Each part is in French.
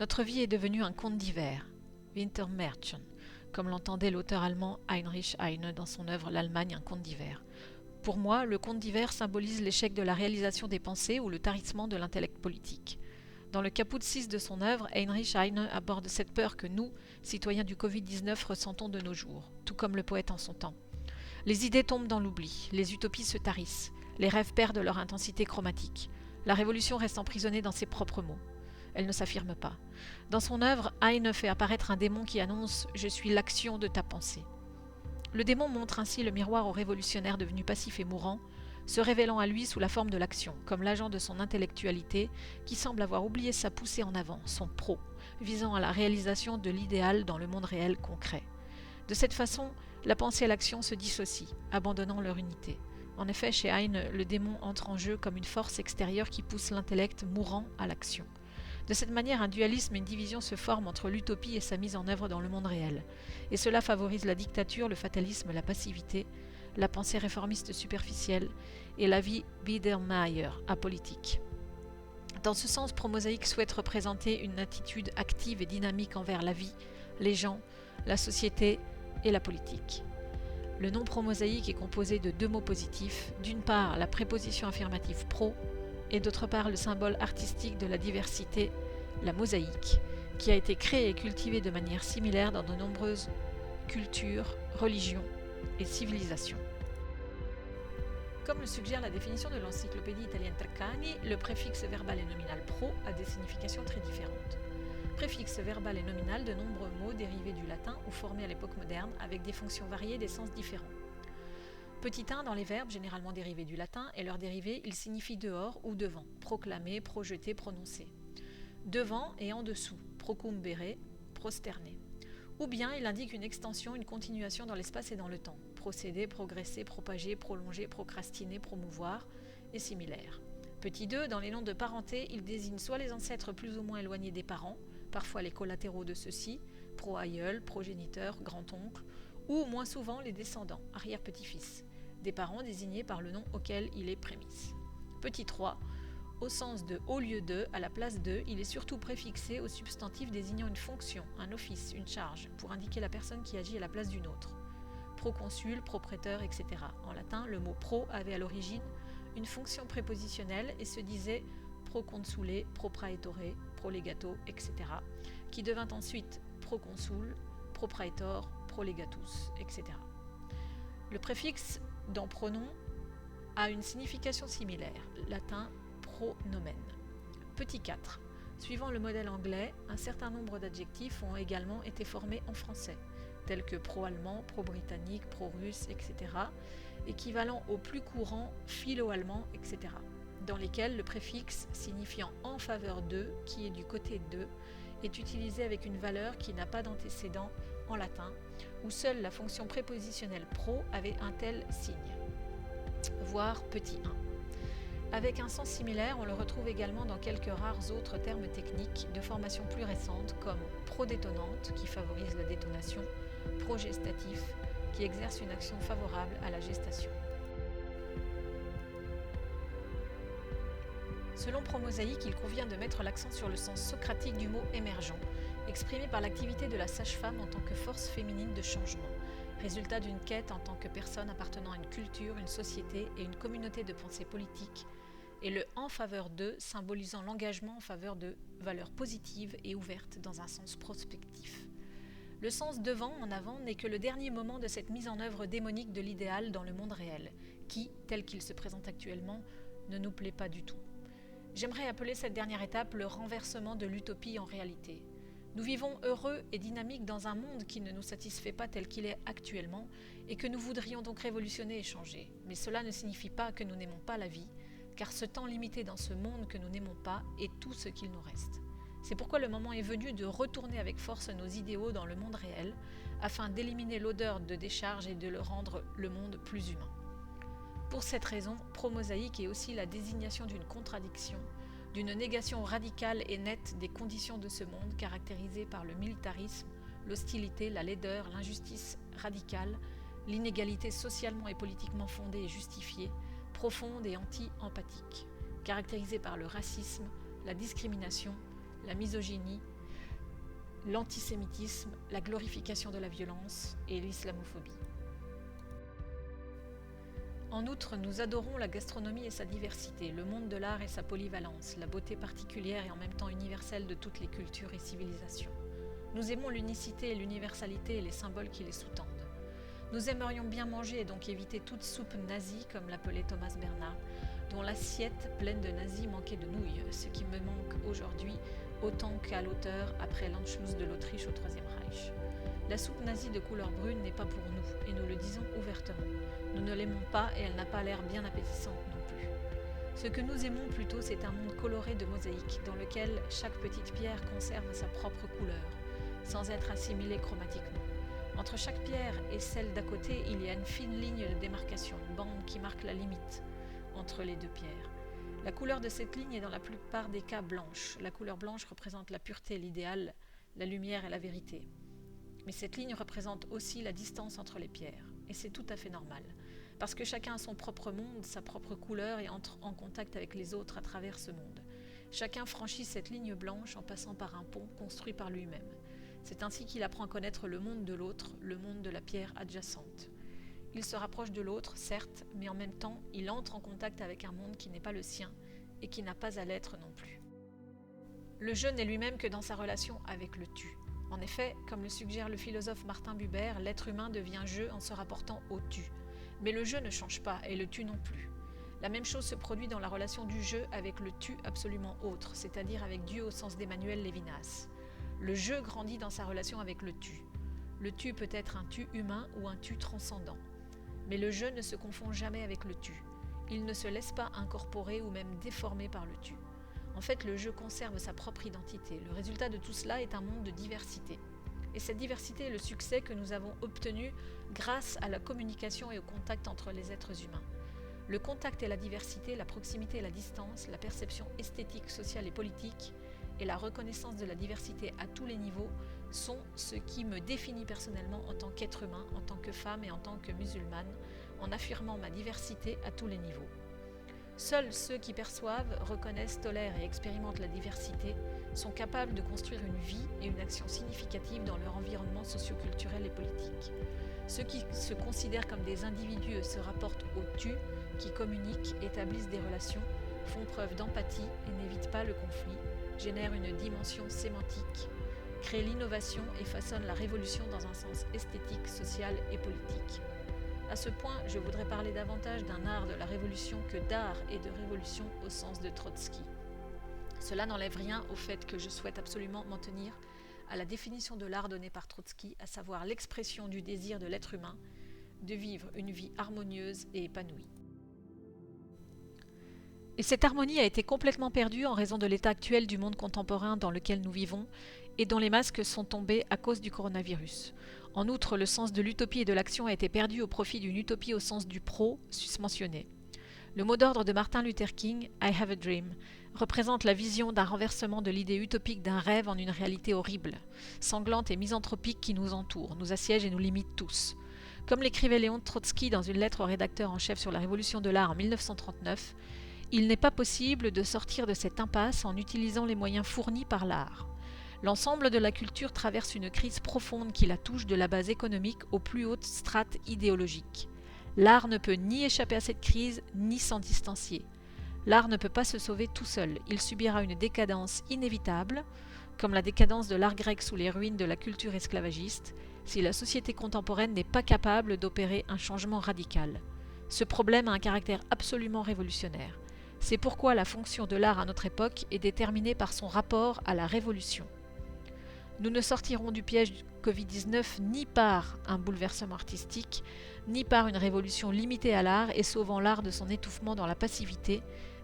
Notre vie est devenue un conte d'hiver, Wintermärchen, comme l'entendait l'auteur allemand Heinrich Heine dans son œuvre L'Allemagne, un conte d'hiver. Pour moi, le conte d'hiver symbolise l'échec de la réalisation des pensées ou le tarissement de l'intellect politique. Dans le caput 6 de son œuvre, Heinrich Heine aborde cette peur que nous, citoyens du Covid-19, ressentons de nos jours, tout comme le poète en son temps. Les idées tombent dans l'oubli, les utopies se tarissent, les rêves perdent leur intensité chromatique. La révolution reste emprisonnée dans ses propres mots. Elle ne s'affirme pas. Dans son œuvre, Heine fait apparaître un démon qui annonce « Je suis l'action de ta pensée ». Le démon montre ainsi le miroir au révolutionnaire devenu passif et mourant, se révélant à lui sous la forme de l'action, comme l'agent de son intellectualité qui semble avoir oublié sa poussée en avant, son pro, visant à la réalisation de l'idéal dans le monde réel concret. De cette façon, la pensée et l'action se dissocient, abandonnant leur unité. En effet, chez Heine, le démon entre en jeu comme une force extérieure qui pousse l'intellect mourant à l'action. De cette manière, un dualisme et une division se forment entre l'utopie et sa mise en œuvre dans le monde réel. Et cela favorise la dictature, le fatalisme, la passivité, la pensée réformiste superficielle et la vie Biedermeier apolitique. Dans ce sens, Promosaïque souhaite représenter une attitude active et dynamique envers la vie, les gens, la société et la politique. Le nom promosaïque est composé de deux mots positifs, d'une part la préposition affirmative pro, et d'autre part le symbole artistique de la diversité, la mosaïque, qui a été créée et cultivée de manière similaire dans de nombreuses cultures, religions et civilisations. Comme le suggère la définition de l'encyclopédie italienne Treccani, le préfixe verbal et nominal pro a des significations très différentes. Préfixe verbal et nominal de nombreux mots dérivés du latin ou formés à l'époque moderne avec des fonctions variées et des sens différents. Petit 1 dans les verbes, généralement dérivés du latin, et leurs dérivés, ils signifient dehors ou devant, proclamer, projeter, prononcer. Devant et en dessous, procumbere, prosterner. Ou bien il indique une extension, une continuation dans l'espace et dans le temps, procéder, progresser, propager, prolonger, procrastiner, promouvoir et similaires. Petit 2, dans les noms de parenté, il désigne soit les ancêtres plus ou moins éloignés des parents, parfois les collatéraux de ceux-ci, pro-aïeul, progéniteur, grand-oncle, ou moins souvent les descendants, arrière-petits-fils, des parents désignés par le nom auquel il est prémisse. Petit 3, au sens de au lieu de, à la place de, il est surtout préfixé au substantif désignant une fonction, un office, une charge, pour indiquer la personne qui agit à la place d'une autre. Proconsul, proprêteur, etc. En latin, le mot pro avait à l'origine une fonction prépositionnelle et se disait proconsule, propraetore, prolegato, etc., qui devint ensuite proconsul, propraetor, prolegatus, etc. Le préfixe dans pronom a une signification similaire, latin pronomen. Petit 4. Suivant le modèle anglais, un certain nombre d'adjectifs ont également été formés en français, tels que pro-allemand, pro-britannique, pro-russe, etc., équivalent au plus courant philo-allemand, etc., dans lesquels le préfixe signifiant en faveur de, qui est du côté de, est utilisé avec une valeur qui n'a pas d'antécédent en latin, où seule la fonction prépositionnelle pro avait un tel signe, voire petit 1. Avec un sens similaire, on le retrouve également dans quelques rares autres termes techniques de formation plus récente, comme prodétonante, qui favorise la détonation, progestatif, qui exerce une action favorable à la gestation. Selon Promosaïque, il convient de mettre l'accent sur le sens socratique du mot émergent, exprimé par l'activité de la sage-femme en tant que force féminine de changement, résultat d'une quête en tant que personne appartenant à une culture, une société et une communauté de pensée politique, et le « en faveur de » symbolisant l'engagement en faveur de valeurs positives et ouvertes dans un sens prospectif. Le sens devant, en avant, n'est que le dernier moment de cette mise en œuvre démonique de l'idéal dans le monde réel, qui, tel qu'il se présente actuellement, ne nous plaît pas du tout. J'aimerais appeler cette dernière étape le renversement de l'utopie en réalité. Nous vivons heureux et dynamiques dans un monde qui ne nous satisfait pas tel qu'il est actuellement et que nous voudrions donc révolutionner et changer. Mais cela ne signifie pas que nous n'aimons pas la vie, car ce temps limité dans ce monde que nous n'aimons pas est tout ce qu'il nous reste. C'est pourquoi le moment est venu de retourner avec force nos idéaux dans le monde réel, afin d'éliminer l'odeur de décharge et de le rendre le monde plus humain. Pour cette raison, promosaïque est aussi la désignation d'une contradiction, d'une négation radicale et nette des conditions de ce monde caractérisées par le militarisme, l'hostilité, la laideur, l'injustice radicale, l'inégalité socialement et politiquement fondée et justifiée, profonde et anti-empathique, caractérisée par le racisme, la discrimination, la misogynie, l'antisémitisme, la glorification de la violence et l'islamophobie. En outre, nous adorons la gastronomie et sa diversité, le monde de l'art et sa polyvalence, la beauté particulière et en même temps universelle de toutes les cultures et civilisations. Nous aimons l'unicité et l'universalité et les symboles qui les sous-tendent. Nous aimerions bien manger et donc éviter toute soupe nazie, comme l'appelait Thomas Bernhard, dont l'assiette pleine de nazis manquait de nouilles, ce qui me manque aujourd'hui autant qu'à l'auteur après l'Anschluss de l'Autriche au Troisième Reich. La soupe nazie de couleur brune n'est pas pour nous, et nous le disons ouvertement. Nous ne l'aimons pas et elle n'a pas l'air bien appétissante non plus. Ce que nous aimons plutôt, c'est un monde coloré de mosaïques, dans lequel chaque petite pierre conserve sa propre couleur, sans être assimilée chromatiquement. Entre chaque pierre et celle d'à côté, il y a une fine ligne de démarcation, une bande qui marque la limite entre les deux pierres. La couleur de cette ligne est dans la plupart des cas blanche. La couleur blanche représente la pureté, l'idéal, la lumière et la vérité. Mais cette ligne représente aussi la distance entre les pierres. Et c'est tout à fait normal, parce que chacun a son propre monde, sa propre couleur et entre en contact avec les autres à travers ce monde. Chacun franchit cette ligne blanche en passant par un pont construit par lui-même. C'est ainsi qu'il apprend à connaître le monde de l'autre, le monde de la pierre adjacente. Il se rapproche de l'autre, certes, mais en même temps, il entre en contact avec un monde qui n'est pas le sien et qui n'a pas à l'être non plus. Le jeu n'est lui-même que dans sa relation avec le tu. En effet, comme le suggère le philosophe Martin Buber, l'être humain devient jeu en se rapportant au tu. Mais le jeu ne change pas et le tu non plus. La même chose se produit dans la relation du jeu avec le tu absolument autre, c'est-à-dire avec Dieu au sens d'Emmanuel Lévinas. Le jeu grandit dans sa relation avec le tu. Le tu peut être un tu humain ou un tu transcendant. Mais le jeu ne se confond jamais avec le tu. Il ne se laisse pas incorporer ou même déformer par le tu. En fait, le jeu conserve sa propre identité. Le résultat de tout cela est un monde de diversité. Et cette diversité est le succès que nous avons obtenu grâce à la communication et au contact entre les êtres humains. Le contact et la diversité, la proximité et la distance, la perception esthétique, sociale et politique, et la reconnaissance de la diversité à tous les niveaux sont ce qui me définit personnellement en tant qu'être humain, en tant que femme et en tant que musulmane, en affirmant ma diversité à tous les niveaux. Seuls ceux qui perçoivent, reconnaissent, tolèrent et expérimentent la diversité sont capables de construire une vie et une action significative dans leur environnement socio-culturel et politique. Ceux qui se considèrent comme des individus et se rapportent au tu, qui communiquent, établissent des relations, font preuve d'empathie et n'évitent pas le conflit, génèrent une dimension sémantique, créent l'innovation et façonnent la révolution dans un sens esthétique, social et politique. À ce point, je voudrais parler davantage d'un art de la révolution que d'art et de révolution au sens de Trotsky. Cela n'enlève rien au fait que je souhaite absolument m'en tenir à la définition de l'art donnée par Trotsky, à savoir l'expression du désir de l'être humain de vivre une vie harmonieuse et épanouie. Et cette harmonie a été complètement perdue en raison de l'état actuel du monde contemporain dans lequel nous vivons et dont les masques sont tombés à cause du coronavirus. En outre, le sens de l'utopie et de l'action a été perdu au profit d'une utopie au sens du pro, susmentionné. Le mot d'ordre de Martin Luther King, I have a dream, représente la vision d'un renversement de l'idée utopique d'un rêve en une réalité horrible, sanglante et misanthropique qui nous entoure, nous assiège et nous limite tous. Comme l'écrivait Léon Trotsky dans une lettre au rédacteur en chef sur la révolution de l'art en 1939, il n'est pas possible de sortir de cette impasse en utilisant les moyens fournis par l'art. L'ensemble de la culture traverse une crise profonde qui la touche de la base économique aux plus hautes strates idéologiques. L'art ne peut ni échapper à cette crise, ni s'en distancier. L'art ne peut pas se sauver tout seul, il subira une décadence inévitable, comme la décadence de l'art grec sous les ruines de la culture esclavagiste, si la société contemporaine n'est pas capable d'opérer un changement radical. Ce problème a un caractère absolument révolutionnaire. C'est pourquoi la fonction de l'art à notre époque est déterminée par son rapport à la révolution. Nous ne sortirons du piège du Covid-19 ni par un bouleversement artistique, ni par une révolution limitée à l'art et sauvant l'art de son étouffement dans la passivité,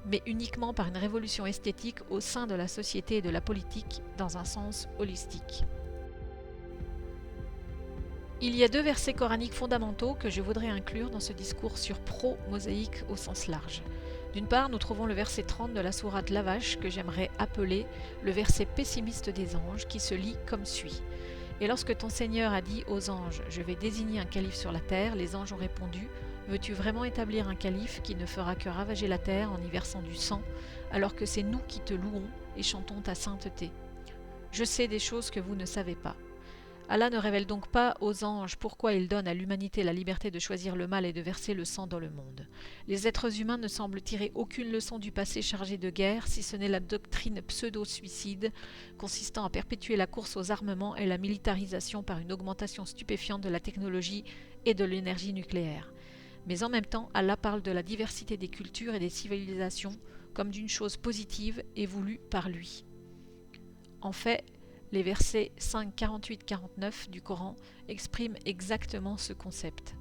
mais uniquement par une révolution esthétique au sein de la société et de la politique dans un sens holistique. Il y a deux versets coraniques fondamentaux que je voudrais inclure dans ce discours sur pro-mosaïque au sens large. D'une part, nous trouvons le verset 30 de la sourate La Vache que j'aimerais appeler le verset pessimiste des anges qui se lit comme suit. Et lorsque ton Seigneur a dit aux anges « Je vais désigner un calife sur la terre », les anges ont répondu « Veux-tu vraiment établir un calife qui ne fera que ravager la terre en y versant du sang, alors que c'est nous qui te louons et chantons ta sainteté ?» Je sais des choses que vous ne savez pas. Allah ne révèle donc pas aux anges pourquoi il donne à l'humanité la liberté de choisir le mal et de verser le sang dans le monde. Les êtres humains ne semblent tirer aucune leçon du passé chargé de guerre, si ce n'est la doctrine pseudo-suicide, consistant à perpétuer la course aux armements et la militarisation par une augmentation stupéfiante de la technologie et de l'énergie nucléaire. Mais en même temps, Allah parle de la diversité des cultures et des civilisations comme d'une chose positive et voulue par lui. En fait, les versets 5, 48-49 du Coran expriment exactement ce concept.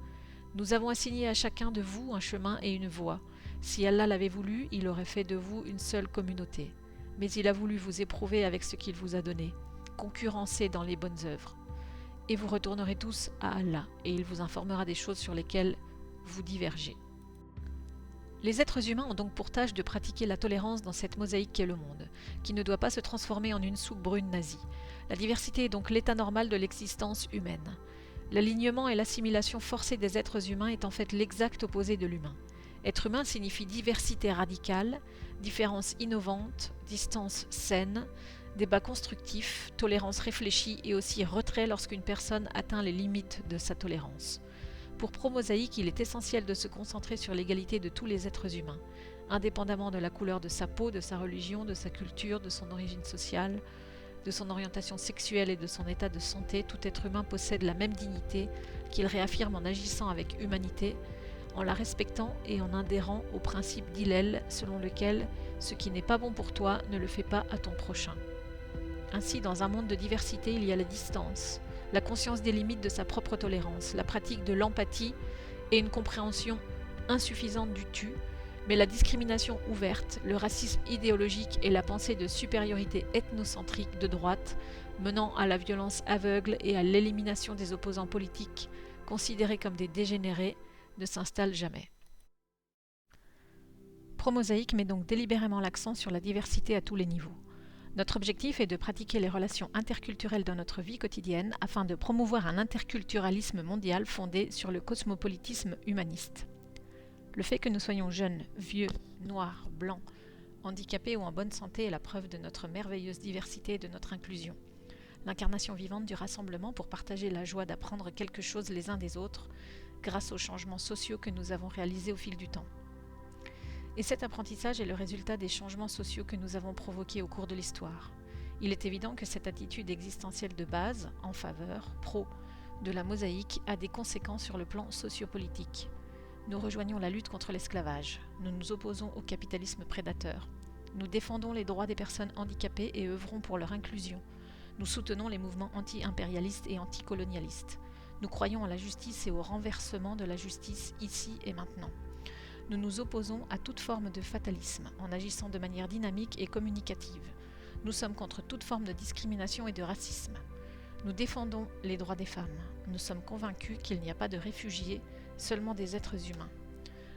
Nous avons assigné à chacun de vous un chemin et une voie. Si Allah l'avait voulu, il aurait fait de vous une seule communauté. Mais il a voulu vous éprouver avec ce qu'il vous a donné, concurrencer dans les bonnes œuvres. Et vous retournerez tous à Allah, et il vous informera des choses sur lesquelles vous divergez. Les êtres humains ont donc pour tâche de pratiquer la tolérance dans cette mosaïque qu'est le monde, qui ne doit pas se transformer en une soupe brune nazie. La diversité est donc l'état normal de l'existence humaine. L'alignement et l'assimilation forcée des êtres humains est en fait l'exact opposé de l'humain. Être humain signifie diversité radicale, différence innovante, distance saine, débat constructif, tolérance réfléchie et aussi retrait lorsqu'une personne atteint les limites de sa tolérance. Pour Promosaïque, il est essentiel de se concentrer sur l'égalité de tous les êtres humains, indépendamment de la couleur de sa peau, de sa religion, de sa culture, de son origine sociale, de son orientation sexuelle et de son état de santé. Tout être humain possède la même dignité qu'il réaffirme en agissant avec humanité, en la respectant et en adhérant au principe d'Hillel selon lequel ce qui n'est pas bon pour toi ne le fais pas à ton prochain. Ainsi, dans un monde de diversité, il y a la distance, la conscience des limites de sa propre tolérance, la pratique de l'empathie et une compréhension insuffisante du tu, mais la discrimination ouverte, le racisme idéologique et la pensée de supériorité ethnocentrique de droite, menant à la violence aveugle et à l'élimination des opposants politiques, considérés comme des dégénérés, ne s'installent jamais. Promosaïque met donc délibérément l'accent sur la diversité à tous les niveaux. Notre objectif est de pratiquer les relations interculturelles dans notre vie quotidienne afin de promouvoir un interculturalisme mondial fondé sur le cosmopolitisme humaniste. Le fait que nous soyons jeunes, vieux, noirs, blancs, handicapés ou en bonne santé est la preuve de notre merveilleuse diversité et de notre inclusion. L'incarnation vivante du rassemblement pour partager la joie d'apprendre quelque chose les uns des autres grâce aux changements sociaux que nous avons réalisés au fil du temps. Et cet apprentissage est le résultat des changements sociaux que nous avons provoqués au cours de l'histoire. Il est évident que cette attitude existentielle de base, en faveur, de la mosaïque, a des conséquences sur le plan sociopolitique. Nous rejoignons la lutte contre l'esclavage. Nous nous opposons au capitalisme prédateur. Nous défendons les droits des personnes handicapées et œuvrons pour leur inclusion. Nous soutenons les mouvements anti-impérialistes et anticolonialistes. Nous croyons à la justice et au renversement de la justice ici et maintenant. Nous nous opposons à toute forme de fatalisme en agissant de manière dynamique et communicative. Nous sommes contre toute forme de discrimination et de racisme. Nous défendons les droits des femmes. Nous sommes convaincus qu'il n'y a pas de réfugiés, seulement des êtres humains.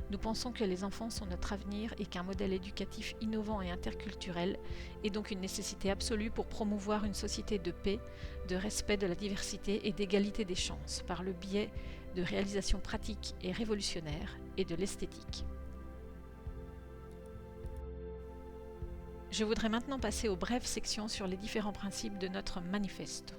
Nous pensons que les enfants sont notre avenir et qu'un modèle éducatif innovant et interculturel est donc une nécessité absolue pour promouvoir une société de paix, de respect de la diversité et d'égalité des chances par le biais de réalisations pratiques et révolutionnaires et de l'esthétique. Je voudrais maintenant passer aux brèves sections sur les différents principes de notre manifeste.